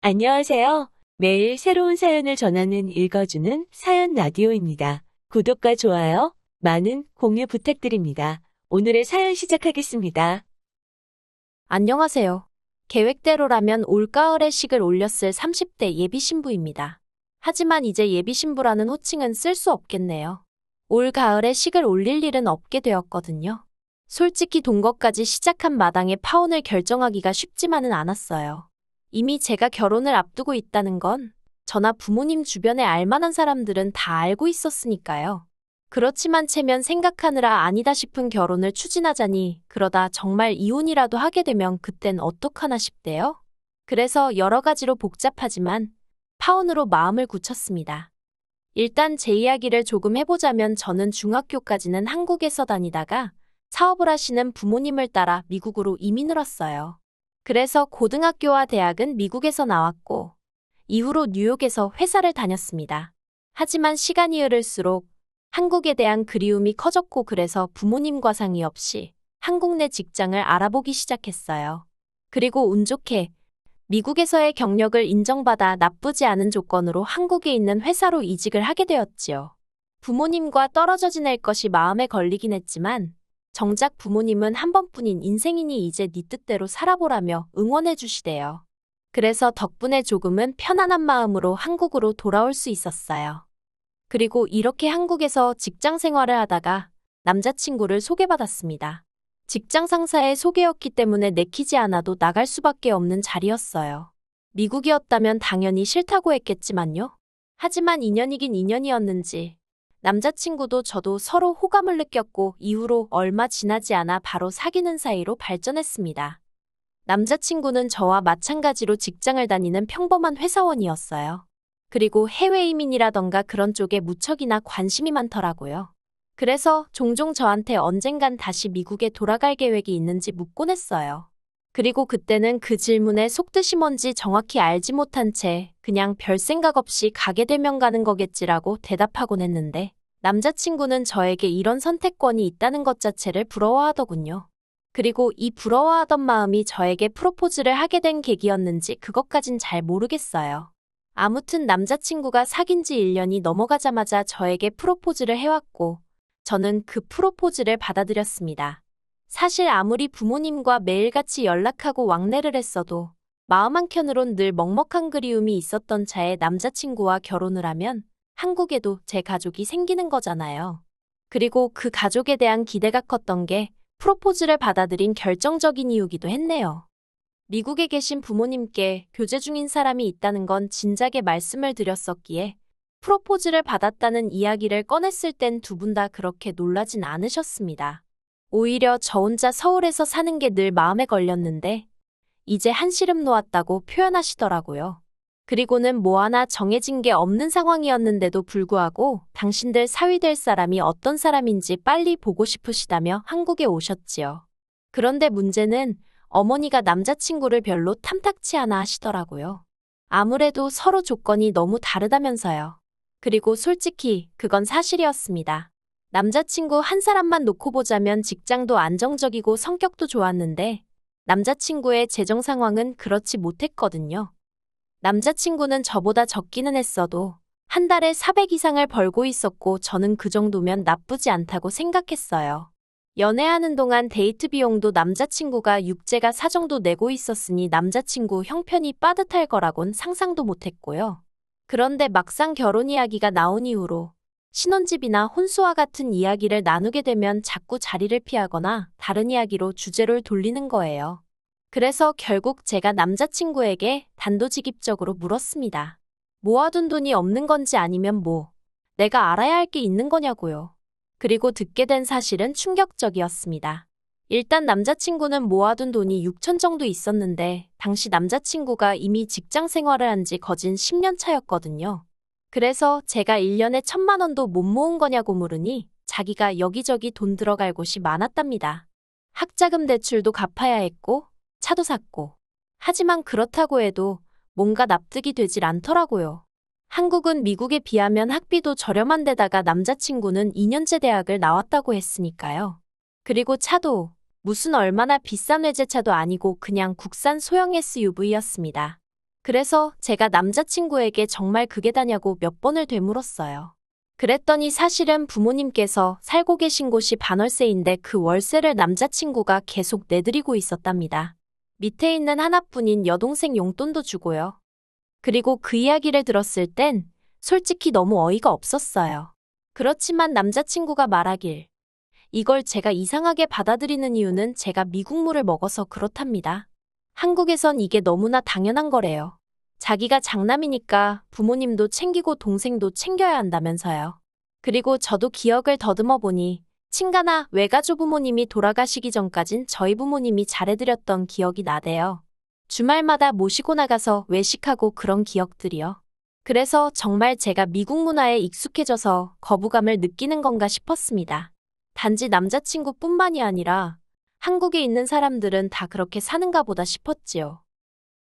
안녕하세요. 매일 새로운 사연을 전하는 읽어주는 사연 라디오입니다. 구독과 좋아요, 많은 공유 부탁드립니다. 오늘의 사연 시작하겠습니다. 안녕하세요. 계획대로라면 올가을에 식을 올렸을 30대 예비신부입니다. 하지만 이제 예비신부라는 호칭은 쓸 수 없겠네요. 올가을에 식을 올릴 일은 없게 되었거든요. 솔직히 동거까지 시작한 마당에 파혼을 결정하기가 쉽지만은 않았어요. 이미 제가 결혼을 앞두고 있다는 건 저나 부모님 주변에 알만한 사람들은 다 알고 있었으니까요. 그렇지만 체면 생각하느라 아니다 싶은 결혼을 추진하자니 그러다 정말 이혼이라도 하게 되면 그땐 어떡하나 싶대요. 그래서 여러 가지로 복잡하지만 파혼으로 마음을 굳혔습니다. 일단 제 이야기를 조금 해보자면 저는 중학교까지는 한국에서 다니다가 사업을 하시는 부모님을 따라 미국으로 이민을 왔어요. 그래서 고등학교와 대학은 미국에서 나왔고 이후로 뉴욕에서 회사를 다녔습니다. 하지만 시간이 흐를수록 한국에 대한 그리움이 커졌고 그래서 부모님과 상의 없이 한국 내 직장을 알아보기 시작했어요. 그리고 운 좋게 미국에서의 경력을 인정받아 나쁘지 않은 조건으로 한국에 있는 회사로 이직을 하게 되었지요. 부모님과 떨어져 지낼 것이 마음에 걸리긴 했지만 정작 부모님은 한 번뿐인 인생이니 이제 네 뜻대로 살아보라며 응원해 주시대요. 그래서 덕분에 조금은 편안한 마음으로 한국으로 돌아올 수 있었어요. 그리고 이렇게 한국에서 직장 생활을 하다가 남자친구를 소개받았습니다. 직장 상사의 소개였기 때문에 내키지 않아도 나갈 수밖에 없는 자리였어요. 미국이었다면 당연히 싫다고 했겠지만요. 하지만 인연이긴 인연이었는지 남자친구도 저도 서로 호감을 느꼈고 이후로 얼마 지나지 않아 바로 사귀는 사이로 발전했습니다. 남자친구는 저와 마찬가지로 직장을 다니는 평범한 회사원이었어요. 그리고 해외 이민이라던가 그런 쪽에 무척이나 관심이 많더라고요. 그래서 종종 저한테 언젠간 다시 미국에 돌아갈 계획이 있는지 묻곤 했어요. 그리고 그때는 그 질문에 속뜻이 뭔지 정확히 알지 못한 채 그냥 별 생각 없이 가게 되면 가는 거겠지라고 대답하곤 했는데 남자친구는 저에게 이런 선택권이 있다는 것 자체를 부러워하더군요. 그리고 이 부러워하던 마음이 저에게 프로포즈를 하게 된 계기였는지 그것까진 잘 모르겠어요. 아무튼 남자친구가 사귄 지 1년이 넘어가자마자 저에게 프로포즈를 해왔고 저는 그 프로포즈를 받아들였습니다. 사실 아무리 부모님과 매일같이 연락하고 왕래를 했어도 마음 한켠으론 늘 먹먹한 그리움이 있었던 차에 남자친구와 결혼을 하면 한국에도 제 가족이 생기는 거잖아요. 그리고 그 가족에 대한 기대가 컸던 게 프로포즈를 받아들인 결정적인 이유기도 했네요. 미국에 계신 부모님께 교제 중인 사람이 있다는 건 진작에 말씀을 드렸었기에 프로포즈를 받았다는 이야기를 꺼냈을 땐 두 분 다 그렇게 놀라진 않으셨습니다. 오히려 저 혼자 서울에서 사는 게 늘 마음에 걸렸는데 이제 한시름 놓았다고 표현하시더라고요. 그리고는 뭐 하나 정해진 게 없는 상황이었는데도 불구하고 당신들 사위 될 사람이 어떤 사람인지 빨리 보고 싶으시다며 한국에 오셨지요. 그런데 문제는 어머니가 남자친구를 별로 탐탁치 않아 하시더라고요. 아무래도 서로 조건이 너무 다르다면서요. 그리고 솔직히 그건 사실이었습니다. 남자친구 한 사람만 놓고 보자면 직장도 안정적이고 성격도 좋았는데 남자친구의 재정 상황은 그렇지 못했거든요. 남자친구는 저보다 적기는 했어도 한 달에 400 이상을 벌고 있었고 저는 그 정도면 나쁘지 않다고 생각했어요. 연애하는 동안 데이트 비용도 남자친구가 육제가 사정도 내고 있었으니 남자친구 형편이 빠듯할 거라곤 상상도 못했고요. 그런데 막상 결혼 이야기가 나온 이후로 신혼집이나 혼수와 같은 이야기를 나누게 되면 자꾸 자리를 피하거나 다른 이야기로 주제를 돌리는 거예요. 그래서 결국 제가 남자친구에게 단도직입적으로 물었습니다. 모아둔 돈이 없는 건지 아니면 뭐 내가 알아야 할 게 있는 거냐고요. 그리고 듣게 된 사실은 충격적이었습니다. 일단 남자친구는 모아둔 돈이 6천 정도 있었는데 당시 남자친구가 이미 직장 생활을 한 지 거진 10년 차였거든요. 그래서 제가 1년에 1,000만 원도 못 모은 거냐고 물으니 자기가 여기저기 돈 들어갈 곳이 많았답니다. 학자금 대출도 갚아야 했고 차도 샀고. 하지만 그렇다고 해도 뭔가 납득이 되질 않더라고요. 한국은 미국에 비하면 학비도 저렴한 데다가 남자친구는 2년제 대학을 나왔다고 했으니까요. 그리고 차도 무슨 얼마나 비싼 외제차도 아니고 그냥 국산 소형 SUV였습니다. 그래서 제가 남자친구에게 정말 그게 다냐고 몇 번을 되물었어요. 그랬더니 사실은 부모님께서 살고 계신 곳이 반월세인데 그 월세를 남자친구가 계속 내드리고 있었답니다. 밑에 있는 하나뿐인 여동생 용돈도 주고요. 그리고 그 이야기를 들었을 땐 솔직히 너무 어이가 없었어요. 그렇지만 남자친구가 말하길 이걸 제가 이상하게 받아들이는 이유는 제가 미국물을 먹어서 그렇답니다. 한국에선 이게 너무나 당연한 거래요. 자기가 장남이니까 부모님도 챙기고 동생도 챙겨야 한다면서요. 그리고 저도 기억을 더듬어 보니 친가나 외가족 부모님이 돌아가시기 전까진 저희 부모님이 잘해드렸던 기억이 나대요. 주말마다 모시고 나가서 외식하고 그런 기억들이요. 그래서 정말 제가 미국 문화에 익숙해져서 거부감을 느끼는 건가 싶었습니다. 단지 남자친구뿐만이 아니라 한국에 있는 사람들은 다 그렇게 사는가 보다 싶었지요.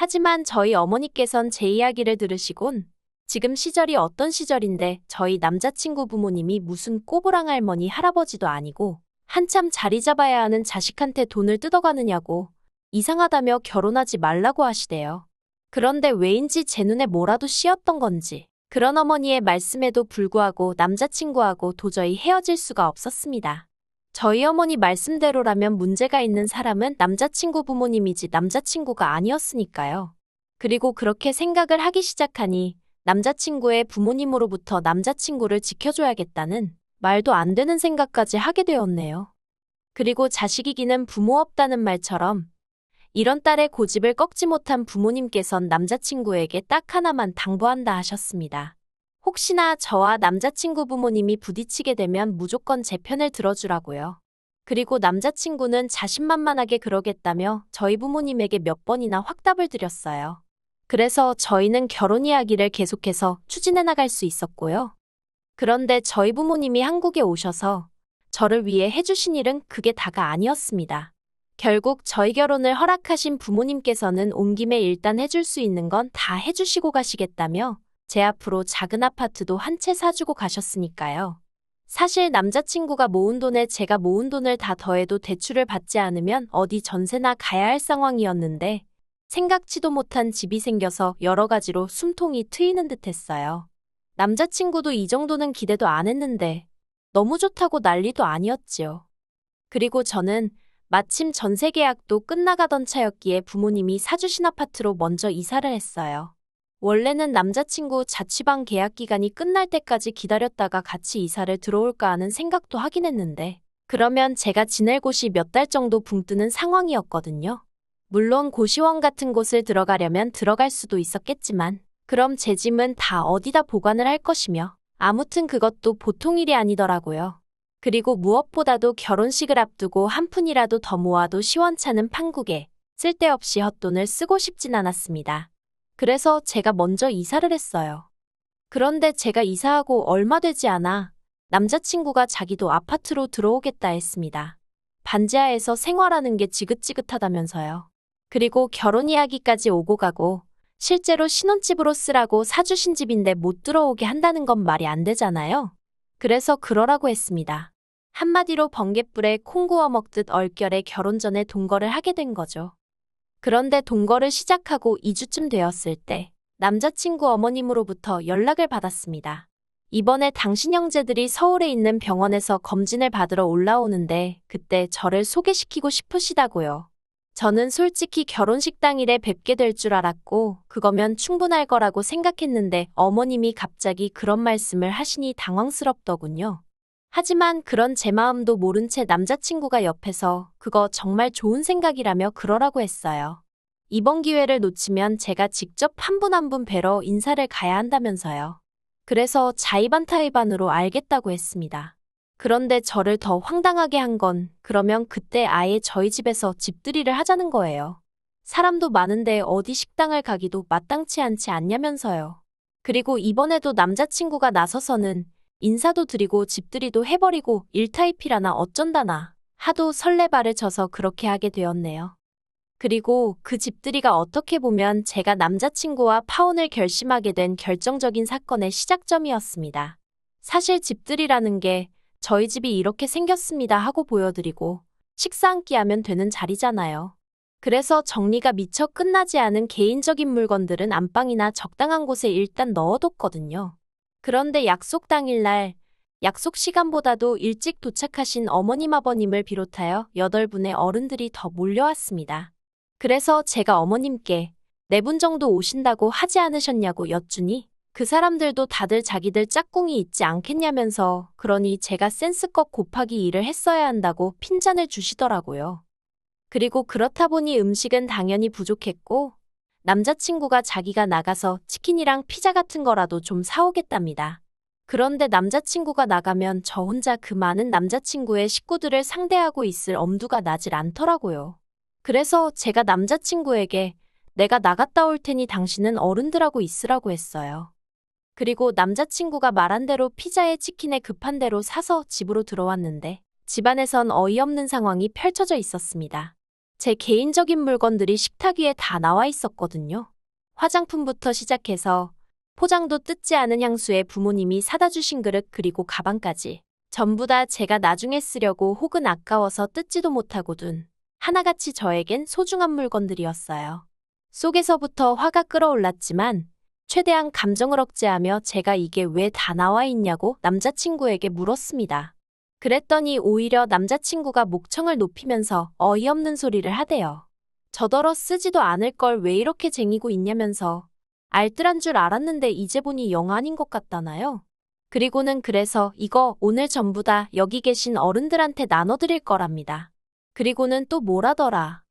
하지만 저희 어머니께선 제 이야기를 들으시곤 지금 시절이 어떤 시절인데 저희 남자친구 부모님이 무슨 꼬부랑 할머니 할아버지도 아니고 한참 자리 잡아야 하는 자식한테 돈을 뜯어가느냐고 이상하다며 결혼하지 말라고 하시대요. 그런데 왜인지 제 눈에 뭐라도 씌었던 건지 그런 어머니의 말씀에도 불구하고 남자친구하고 도저히 헤어질 수가 없었습니다. 저희 어머니 말씀대로라면 문제가 있는 사람은 남자친구 부모님이지 남자친구가 아니었으니까요. 그리고 그렇게 생각을 하기 시작하니 남자친구의 부모님으로부터 남자친구를 지켜줘야겠다는 말도 안 되는 생각까지 하게 되었네요. 그리고 자식이기는 부모 없다는 말처럼 이런 딸의 고집을 꺾지 못한 부모님께선 남자친구에게 딱 하나만 당부한다 하셨습니다. 혹시나 저와 남자친구 부모님이 부딪히게 되면 무조건 제 편을 들어주라고요. 그리고 남자친구는 자신만만하게 그러겠다며 저희 부모님에게 몇 번이나 확답을 드렸어요. 그래서 저희는 결혼 이야기를 계속해서 추진해 나갈 수 있었고요. 그런데 저희 부모님이 한국에 오셔서 저를 위해 해주신 일은 그게 다가 아니었습니다. 결국 저희 결혼을 허락하신 부모님께서는 온 김에 일단 해줄 수 있는 건 다 해주시고 가시겠다며 제 앞으로 작은 아파트도 한 채 사주고 가셨으니까요. 사실 남자친구가 모은 돈에 제가 모은 돈을 다 더해도 대출을 받지 않으면 어디 전세나 가야 할 상황이었는데 생각지도 못한 집이 생겨서 여러 가지로 숨통이 트이는 듯 했어요. 남자친구도 이 정도는 기대도 안 했는데 너무 좋다고 난리도 아니었지요. 그리고 저는 마침 전세 계약도 끝나가던 차였기에 부모님이 사주신 아파트로 먼저 이사를 했어요. 원래는 남자친구 자취방 계약 기간이 끝날 때까지 기다렸다가 같이 이사를 들어올까 하는 생각도 하긴 했는데 그러면 제가 지낼 곳이 몇 달 정도 붕 뜨는 상황이었거든요. 물론 고시원 같은 곳을 들어가려면 들어갈 수도 있었겠지만 그럼 제 짐은 다 어디다 보관을 할 것이며 아무튼 그것도 보통 일이 아니더라고요. 그리고 무엇보다도 결혼식을 앞두고 한 푼이라도 더 모아도 시원찮은 판국에 쓸데없이 헛돈을 쓰고 싶진 않았습니다. 그래서 제가 먼저 이사를 했어요. 그런데 제가 이사하고 얼마 되지 않아 남자친구가 자기도 아파트로 들어오겠다 했습니다. 반지하에서 생활하는 게 지긋지긋하다면서요. 그리고 결혼 이야기까지 오고 가고 실제로 신혼집으로 쓰라고 사주신 집인데 못 들어오게 한다는 건 말이 안 되잖아요. 그래서 그러라고 했습니다. 한마디로 번갯불에 콩 구워 먹듯 얼결에 결혼 전에 동거를 하게 된 거죠. 그런데 동거를 시작하고 2주쯤 되었을 때 남자친구 어머님으로부터 연락을 받았습니다. 이번에 당신 형제들이 서울에 있는 병원에서 검진을 받으러 올라오는데 그때 저를 소개시키고 싶으시다고요. 저는 솔직히 결혼식 당일에 뵙게 될 줄 알았고 그거면 충분할 거라고 생각했는데 어머님이 갑자기 그런 말씀을 하시니 당황스럽더군요. 하지만 그런 제 마음도 모른 채 남자친구가 옆에서 그거 정말 좋은 생각이라며 그러라고 했어요. 이번 기회를 놓치면 제가 직접 한 분 한 분 뵈러 인사를 가야 한다면서요. 그래서 자의반타의반으로 알겠다고 했습니다. 그런데 저를 더 황당하게 한 건 그러면 그때 아예 저희 집에서 집들이를 하자는 거예요. 사람도 많은데 어디 식당을 가기도 마땅치 않지 않냐면서요. 그리고 이번에도 남자친구가 나서서는 인사도 드리고 집들이도 해버리고 일타이피라나 어쩐다나 하도 설레발을 쳐서 그렇게 하게 되었네요. 그리고 그 집들이가 어떻게 보면 제가 남자친구와 파혼을 결심하게 된 결정적인 사건의 시작점이었습니다. 사실 집들이라는 게 저희 집이 이렇게 생겼습니다 하고 보여드리고 식사 한 끼 하면 되는 자리잖아요. 그래서 정리가 미처 끝나지 않은 개인적인 물건들은 안방이나 적당한 곳에 일단 넣어뒀거든요. 그런데 약속 당일날, 약속 시간보다도 일찍 도착하신 어머님 아버님을 비롯하여 8분의 어른들이 더 몰려왔습니다. 그래서 제가 어머님께 4분 정도 오신다고 하지 않으셨냐고 여쭈니 그 사람들도 다들 자기들 짝꿍이 있지 않겠냐면서 그러니 제가 센스껏 곱하기 2를 했어야 한다고 핀잔을 주시더라고요. 그리고 그렇다 보니 음식은 당연히 부족했고 남자친구가 자기가 나가서 치킨이랑 피자 같은 거라도 좀 사오겠답니다. 그런데 남자친구가 나가면 저 혼자 그 많은 남자친구의 식구들을 상대하고 있을 엄두가 나질 않더라고요. 그래서 제가 남자친구에게 내가 나갔다 올 테니 당신은 어른들하고 있으라고 했어요. 그리고 남자친구가 말한 대로 피자에 치킨에 급한 대로 사서 집으로 들어왔는데 집안에선 어이없는 상황이 펼쳐져 있었습니다. 제 개인적인 물건들이 식탁 위에 다 나와 있었거든요. 화장품부터 시작해서 포장도 뜯지 않은 향수에 부모님이 사다 주신 그릇 그리고 가방까지 전부 다 제가 나중에 쓰려고 혹은 아까워서 뜯지도 못하고 둔 하나같이 저에겐 소중한 물건들이었어요. 속에서부터 화가 끓어올랐지만 최대한 감정을 억제하며 제가 이게 왜 다 나와 있냐고 남자친구에게 물었습니다. 그랬더니 오히려 남자친구가 목청을 높이면서 어이없는 소리를 하대요. 저더러 쓰지도 않을 걸 왜 이렇게 쟁이고 있냐면서 알뜰한 줄 알았는데 이제 보니 영 아닌 것 같다나요? 그리고는 그래서 이거 오늘 전부 다 여기 계신 어른들한테 나눠드릴 거랍니다. 그리고는 또 뭐라더라.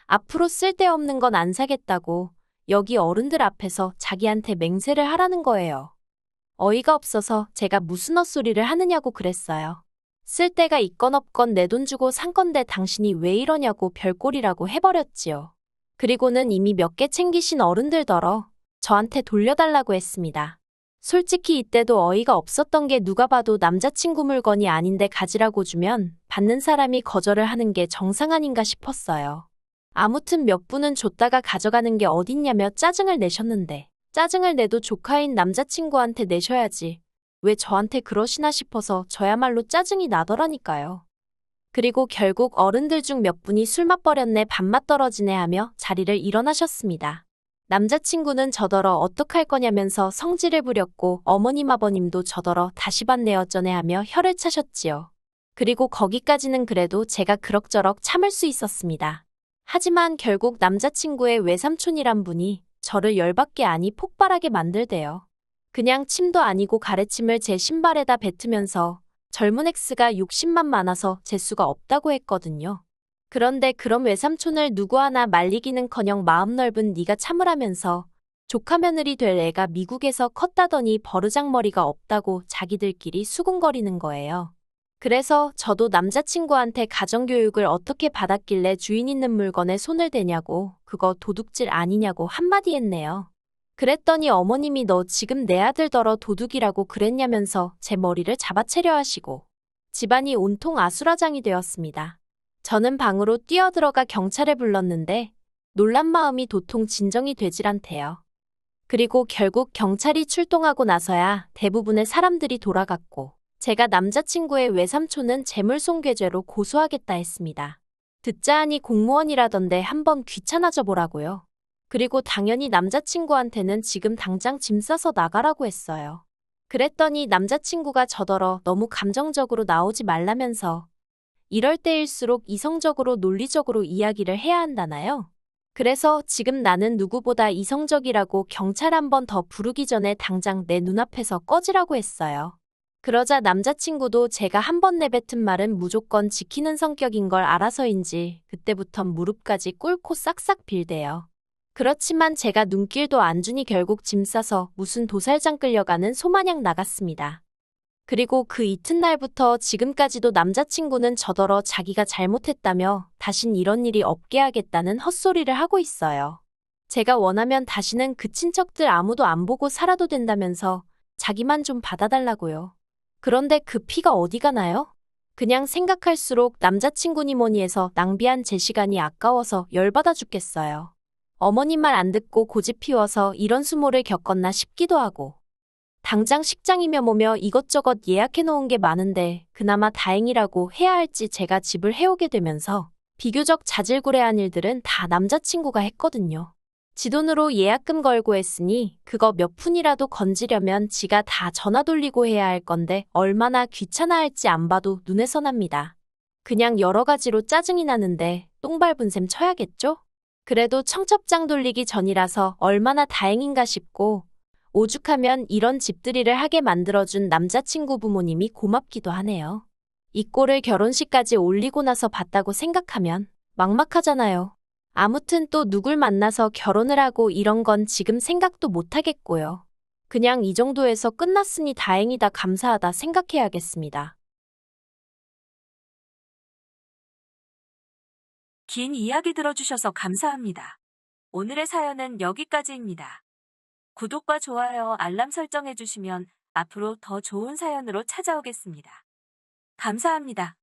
앞으로 쓸데없는 건 안 사겠다고 여기 어른들 앞에서 자기한테 맹세를 하라는 거예요. 어이가 없어서 제가 무슨 헛소리를 하느냐고 그랬어요. 쓸 데가 있건 없건 내 돈 주고 산 건데 당신이 왜 이러냐고 별꼴이라고 해버렸지요. 그리고는 이미 몇 개 챙기신 어른들더러 저한테 돌려달라고 했습니다. 솔직히 이때도 어이가 없었던 게 누가 봐도 남자친구 물건이 아닌데 가지라고 주면 받는 사람이 거절을 하는 게 정상 아닌가 싶었어요. 아무튼 몇 분은 줬다가 가져가는 게 어딨냐며 짜증을 내셨는데 짜증을 내도 조카인 남자친구한테 내셔야지. 왜 저한테 그러시나 싶어서 저야말로 짜증이 나더라니까요. 그리고 결국 어른들 중 몇 분이 술 맛버렸네 밥맛 떨어지네 하며 자리를 일어나셨습니다. 남자친구는 저더러 어떡할 거냐면서 성질을 부렸고 어머님 아버님도 저더러 다시 받네 어쩌네 하며 혀를 차셨지요. 그리고 거기까지는 그래도 제가 그럭저럭 참을 수 있었습니다. 하지만 결국 남자친구의 외삼촌이란 분이 저를 열받게 아니 폭발하게 만들대요. 그냥 침도 아니고 가래침을 제 신발에다 뱉으면서 젊은 X가 욕심만 많아서 재수가 없다고 했거든요. 그런데 그럼 외삼촌을 누구 하나 말리기는커녕 마음 넓은 네가 참으라면서 조카 며느리 될 애가 미국에서 컸다더니 버르장머리가 없다고 자기들끼리 수군거리는 거예요. 그래서 저도 남자친구한테 가정교육을 어떻게 받았길래 주인 있는 물건에 손을 대냐고 그거 도둑질 아니냐고 한마디 했네요. 그랬더니 어머님이 너 지금 내 아들더러 도둑이라고 그랬냐면서 제 머리를 잡아채려 하시고 집안이 온통 아수라장이 되었습니다. 저는 방으로 뛰어들어가 경찰을 불렀는데 놀란 마음이 도통 진정이 되질 않대요. 그리고 결국 경찰이 출동하고 나서야 대부분의 사람들이 돌아갔고 제가 남자친구의 외삼촌은 재물손괴죄로 고소하겠다 했습니다. 듣자 하니 공무원이라던데 한번 귀찮아져 보라고요. 그리고 당연히 남자친구한테는 지금 당장 짐 싸서 나가라고 했어요. 그랬더니 남자친구가 저더러 너무 감정적으로 나오지 말라면서 이럴 때일수록 이성적으로 논리적으로 이야기를 해야 한다나요? 그래서 지금 나는 누구보다 이성적이라고 경찰 한 번 더 부르기 전에 당장 내 눈앞에서 꺼지라고 했어요. 그러자 남자친구도 제가 한 번 내뱉은 말은 무조건 지키는 성격인 걸 알아서인지 그때부턴 무릎까지 꿇고 싹싹 빌대요. 그렇지만 제가 눈길도 안 주니 결국 짐 싸서 무슨 도살장 끌려가는 소마냥 나갔습니다. 그리고 그 이튿날부터 지금까지도 남자친구는 저더러 자기가 잘못했다며 다신 이런 일이 없게 하겠다는 헛소리를 하고 있어요. 제가 원하면 다시는 그 친척들 아무도 안 보고 살아도 된다면서 자기만 좀 받아달라고요. 그런데 그 피가 어디 가나요? 그냥 생각할수록 남자친구니 뭐니 해서 낭비한 제 시간이 아까워서 열받아 죽겠어요. 어머님 말 안 듣고 고집 피워서 이런 수모를 겪었나 싶기도 하고 당장 식장이며 뭐며 이것저것 예약해 놓은 게 많은데 그나마 다행이라고 해야 할지 제가 집을 해오게 되면서 비교적 자질구레한 일들은 다 남자친구가 했거든요. 지 돈으로 예약금 걸고 했으니 그거 몇 푼이라도 건지려면 지가 다 전화 돌리고 해야 할 건데 얼마나 귀찮아할지 안 봐도 눈에 선합니다. 그냥 여러 가지로 짜증이 나는데 똥 밟은 셈 쳐야겠죠? 그래도 청첩장 돌리기 전이라서 얼마나 다행인가 싶고 오죽하면 이런 집들이를 하게 만들어준 남자친구 부모님이 고맙기도 하네요. 이 꼴을 결혼식까지 올리고 나서 봤다고 생각하면 막막하잖아요. 아무튼 또 누굴 만나서 결혼을 하고 이런 건 지금 생각도 못 하겠고요. 그냥 이 정도에서 끝났으니 다행이다 감사하다 생각해야겠습니다. 긴 이야기 들어주셔서 감사합니다. 오늘의 사연은 여기까지입니다. 구독과 좋아요, 알람 설정해주시면 앞으로 더 좋은 사연으로 찾아오겠습니다. 감사합니다.